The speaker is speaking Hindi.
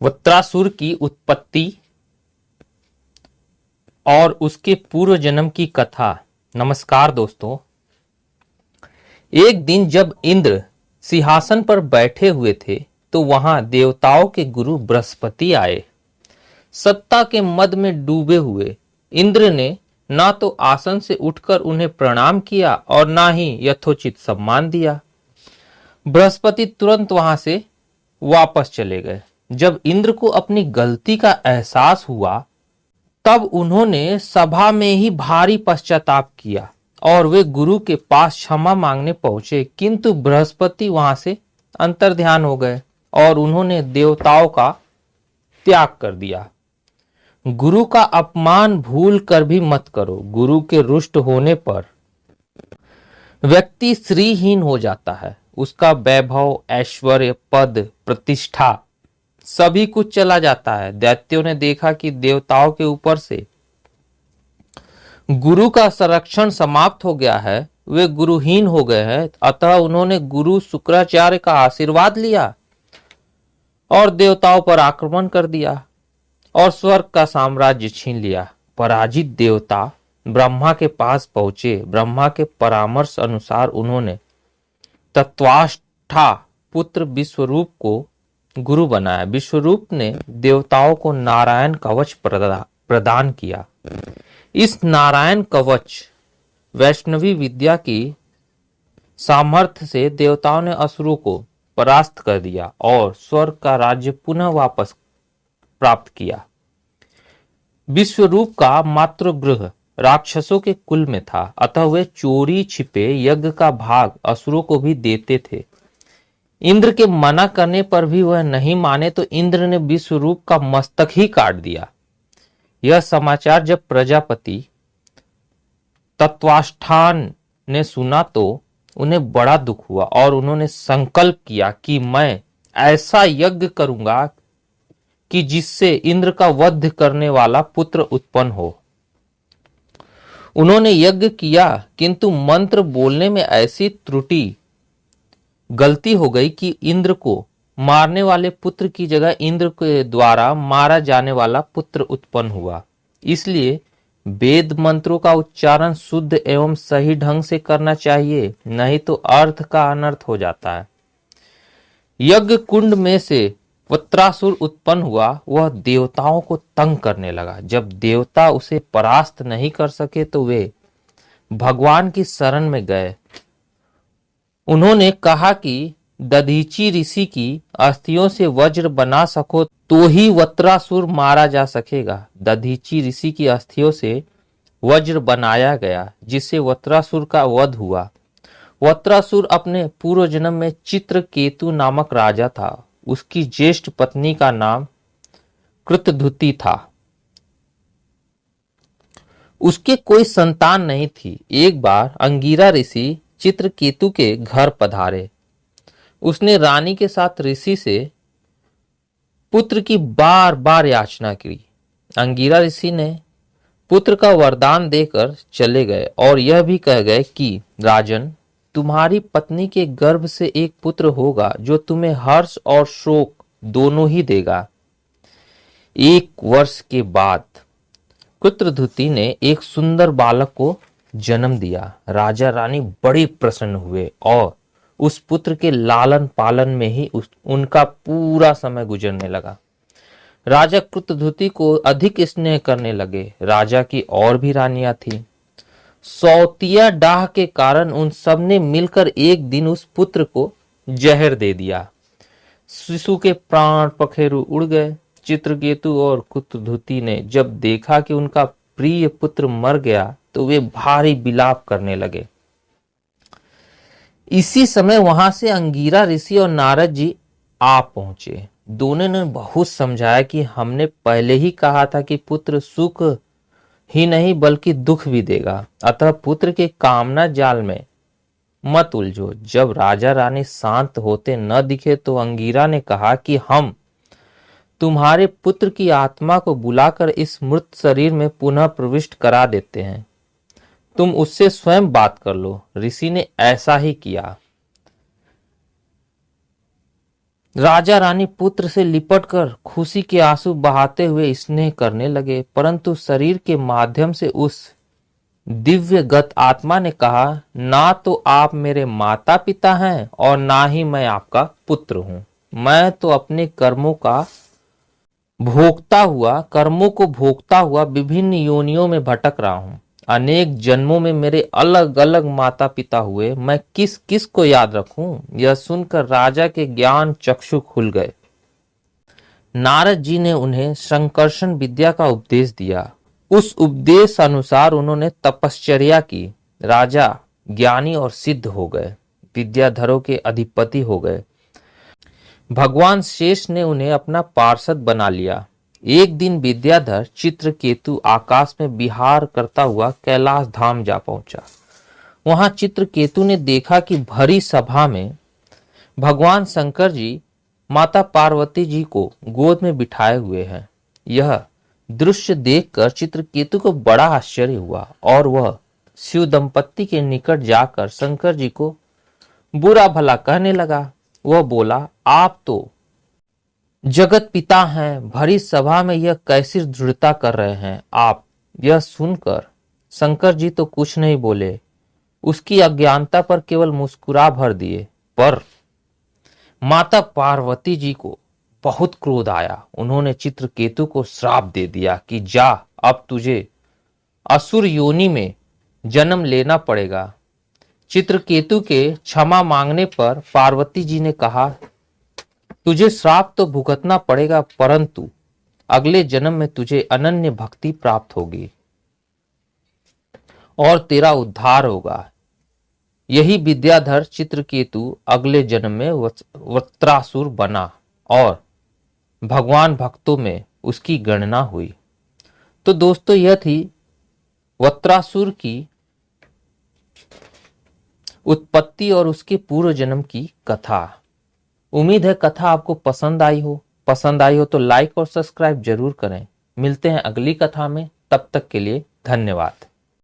वृत्रासुर की उत्पत्ति और उसके पूर्व जन्म की कथा। नमस्कार दोस्तों। एक दिन जब इंद्र सिंहासन पर बैठे हुए थे तो वहां देवताओं के गुरु बृहस्पति आए। सत्ता के मद में डूबे हुए इंद्र ने ना तो आसन से उठकर उन्हें प्रणाम किया और ना ही यथोचित सम्मान दिया। बृहस्पति तुरंत वहां से वापस चले गए। जब इंद्र को अपनी गलती का एहसास हुआ तब उन्होंने सभा में ही भारी पश्चाताप किया और वे गुरु के पास क्षमा मांगने पहुंचे, किंतु बृहस्पति वहां से अंतर्ध्यान हो गए और उन्होंने देवताओं का त्याग कर दिया। गुरु का अपमान भूल कर भी मत करो। गुरु के रुष्ट होने पर व्यक्ति श्रीहीन हो जाता है। उसका वैभव, ऐश्वर्य, पद, प्रतिष्ठा सभी कुछ चला जाता है। दैत्यों ने देखा कि देवताओं के ऊपर से गुरु का संरक्षण समाप्त हो गया है, वे गुरुहीन हो गए हैं, अतः उन्होंने गुरु शुक्राचार्य का आशीर्वाद लिया और देवताओं पर आक्रमण कर दिया और स्वर्ग का साम्राज्य छीन लिया। पराजित देवता ब्रह्मा के पास पहुंचे। ब्रह्मा के परामर्श अनुसार उन्होंने तत्वाष्ठा पुत्र विश्वरूप को गुरु बनाया। विश्वरूप ने देवताओं को नारायण कवच प्रदान किया। इस नारायण कवच वैष्णवी विद्या की सामर्थ्य से देवताओं ने असुरों को परास्त कर दिया और स्वर्ग का राज्य पुनः वापस प्राप्त किया। विश्वरूप का मातृगृह राक्षसों के कुल में था, अतः वे चोरी छिपे यज्ञ का भाग असुरों को भी देते थे। इंद्र के मना करने पर भी वह नहीं माने तो इंद्र ने विश्वरूप का मस्तक ही काट दिया। यह समाचार जब प्रजापति तत्वाष्ठान ने सुना तो उन्हें बड़ा दुख हुआ और उन्होंने संकल्प किया कि मैं ऐसा यज्ञ करूंगा कि जिससे इंद्र का वध करने वाला पुत्र उत्पन्न हो। उन्होंने यज्ञ किया, किंतु मंत्र बोलने में ऐसी त्रुटि गलती हो गई कि इंद्र को मारने वाले पुत्र की जगह इंद्र के द्वारा मारा जाने वाला पुत्र उत्पन्न हुआ। इसलिए वेद मंत्रों का उच्चारण शुद्ध एवं सही ढंग से करना चाहिए, नहीं तो अर्थ का अनर्थ हो जाता है। यज्ञ कुंड में से वृत्रासुर उत्पन्न हुआ। वह देवताओं को तंग करने लगा। जब देवता उसे परास्त नहीं कर सके तो वे भगवान की शरण में गए। उन्होंने कहा कि दधीची ऋषि की अस्थियों से वज्र बना सको तो ही वृत्रासुर मारा जा सकेगा। दधीची ऋषि की अस्थियों से वज्र बनाया गया, जिससे वृत्रासुर का वध हुआ। वृत्रासुर अपने पूर्व जन्म में चित्रकेतु नामक राजा था। उसकी ज्येष्ठ पत्नी का नाम कृतधुति था। उसके कोई संतान नहीं थी। एक बार अंगिरा ऋषि चित्रकेतु के घर पधारे। उसने रानी के साथ ऋषि से पुत्र की बार बार याचना की। अंगिरा ऋषि ने पुत्र का वरदान देकर चले गए और यह भी कह गए कि राजन, तुम्हारी पत्नी के गर्भ से एक पुत्र होगा जो तुम्हें हर्ष और शोक दोनों ही देगा। 1 वर्ष के बाद कृतधुति ने एक सुंदर बालक को जन्म दिया। राजा रानी बड़े प्रसन्न हुए और उस पुत्र के लालन पालन में ही उनका पूरा समय गुजरने लगा। राजा कृतधुति को अधिक स्नेह करने लगे। राजा की और भी रानियां थीं। सौतिया डाह के कारण उन सब ने मिलकर एक दिन उस पुत्र को जहर दे दिया। शिशु के प्राण पखेरु उड़ गए। चित्रकेतु और कृतधुति ने जब देखा कि उनका प्रिय पुत्र मर गया तो वे भारी विलाप करने लगे। इसी समय वहां से अंगिरा ऋषि और नारद जी आ पहुंचे। दोनों ने बहुत समझाया कि हमने पहले ही कहा था कि पुत्र सुख ही नहीं बल्कि दुख भी देगा, अतः पुत्र के कामना जाल में मत उलझो। जब राजा रानी शांत होते न दिखे तो अंगिरा ने कहा कि हम तुम्हारे पुत्र की आत्मा को बुलाकर इस मृत शरीर में पुनः प्रविष्ट करा देते हैं। तुम उससे स्वयं बात कर लो। ऋषि ने ऐसा ही किया। राजा रानी पुत्र से लिपटकर खुशी के आंसू बहाते हुए स्नेह करने लगे, परंतु शरीर के माध्यम से उस दिव्यगत आत्मा ने कहा, ना तो आप मेरे माता पिता हैं और ना ही मैं आपका पुत्र हूं। मैं तो अपने कर्मों को भोगता हुआ विभिन्न योनियों में भटक रहा हूं। अनेक जन्मों में मेरे अलग अलग माता पिता हुए, मैं किस किस को याद रखूं। यह सुनकर राजा के ज्ञान चक्षु खुल गए। नारद जी ने उन्हें संकर्षण विद्या का उपदेश दिया। उस उपदेश अनुसार उन्होंने तपश्चर्या की। राजा ज्ञानी और सिद्ध हो गए, विद्याधरों के अधिपति हो गए। भगवान शेष ने उन्हें अपना पार्षद बना लिया। एक दिन विद्याधर चित्रकेतु आकाश में विहार करता हुआ कैलाश धाम जा पहुंचा। वहां चित्रकेतु ने देखा कि भरी सभा में भगवान शंकर जी माता पार्वती जी को गोद में बिठाए हुए हैं। यह दृश्य देखकर चित्रकेतु को बड़ा आश्चर्य हुआ और वह शिव दंपत्ति के निकट जाकर शंकर जी को बुरा भला कहने लगा। वह बोला, आप तो जगत पिता हैं, भरी सभा में यह कैसी दृढ़ता कर रहे हैं आप। यह सुनकर शंकर जी तो कुछ नहीं बोले, उसकी अज्ञानता पर केवल मुस्कुरा भर दिए। पर माता पार्वती जी को बहुत क्रोध आया। उन्होंने चित्रकेतु को श्राप दे दिया कि जा, अब तुझे असुर योनि में जन्म लेना पड़ेगा। चित्रकेतु के क्षमा मांगने पर पार्वती जी ने कहा, तुझे श्राप तो भुगतना पड़ेगा, परंतु अगले जन्म में तुझे अनन्य भक्ति प्राप्त होगी और तेरा उद्धार होगा। यही विद्याधर चित्रकेतु अगले जन्म में वत्रासुर बना और भगवान भक्तों में उसकी गणना हुई। तो दोस्तों, यह थी वत्रासुर की उत्पत्ति और उसके पूर्व जन्म की कथा। उम्मीद है कथा आपको पसंद आई हो तो लाइक और सब्सक्राइब जरूर करें। मिलते हैं अगली कथा में, तब तक के लिए धन्यवाद।